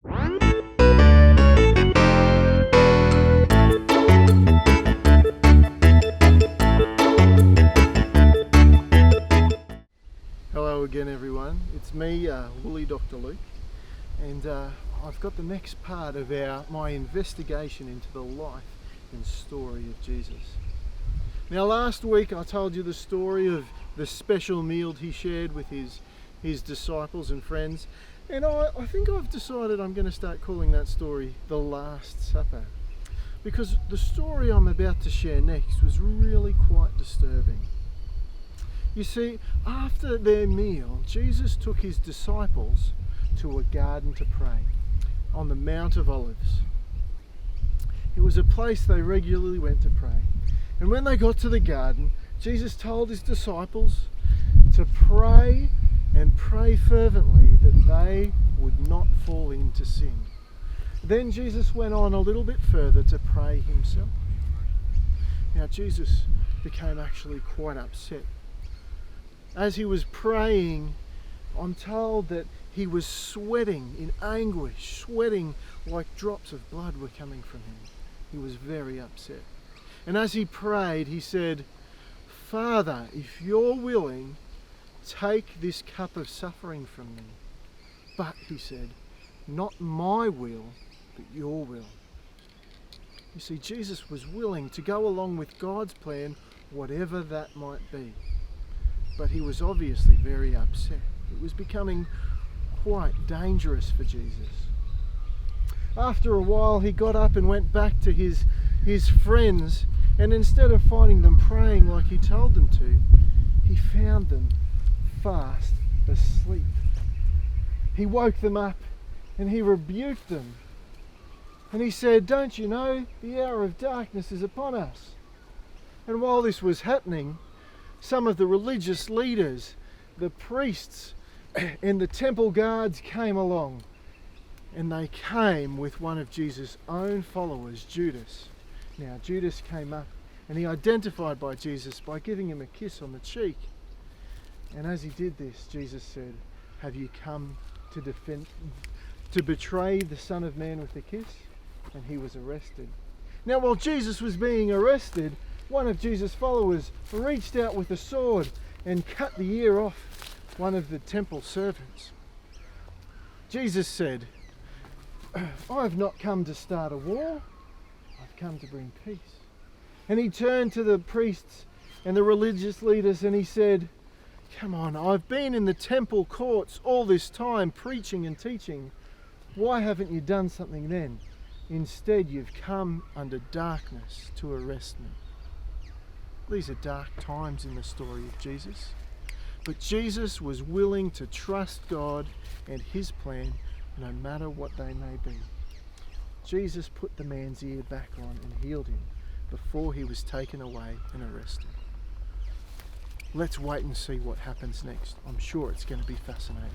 Hello again everyone, it's me, Woolly Dr. Luke, and I've got the next part of my investigation into the life and story of Jesus. Now last week I told you the story of the special meal he shared with his disciples and friends, and I think I've decided I'm going to start calling that story the Last Supper, because the story I'm about to share next was really quite disturbing. You see, after their meal, Jesus took his disciples to a garden to pray on the Mount of Olives. It was a place they regularly went to pray. And when they got to the garden, Jesus told his disciples to pray and pray fervently that they would not fall into sin. Then Jesus went on a little bit further to pray himself. Now Jesus became actually quite upset. As he was praying, I'm told that he was sweating in anguish, sweating like drops of blood were coming from him. He was very upset. And as he prayed, he said, "Father, if you're willing, take this cup of suffering from me. But," he said, "not my will, but your will." You see, Jesus was willing to go along with God's plan, whatever that might be. But he was obviously very upset. It was becoming quite dangerous for Jesus. After a while, he got up and went back to his friends, and instead of finding them praying like he told them to, he found them fast asleep. He woke them up and he rebuked them. And he said, "Don't you know the hour of darkness is upon us?" And while this was happening, some of the religious leaders, the priests and the temple guards came along, and they came with one of Jesus' own followers, Judas. Now Judas came up and he identified by Jesus by giving him a kiss on the cheek. And as he did this, Jesus said, "Have you come to betray the Son of Man with a kiss?" And he was arrested. Now while Jesus was being arrested, one of Jesus' followers reached out with a sword and cut the ear off one of the temple servants. Jesus said, "I have not come to start a war, I've come to bring peace." And he turned to the priests and the religious leaders and he said, "Come on, I've been in the temple courts all this time preaching and teaching. Why haven't you done something then? Instead, you've come under darkness to arrest me." These are dark times in the story of Jesus. But Jesus was willing to trust God and his plan no matter what they may be. Jesus put the man's ear back on and healed him before he was taken away and arrested. Let's wait and see what happens next. I'm sure it's going to be fascinating.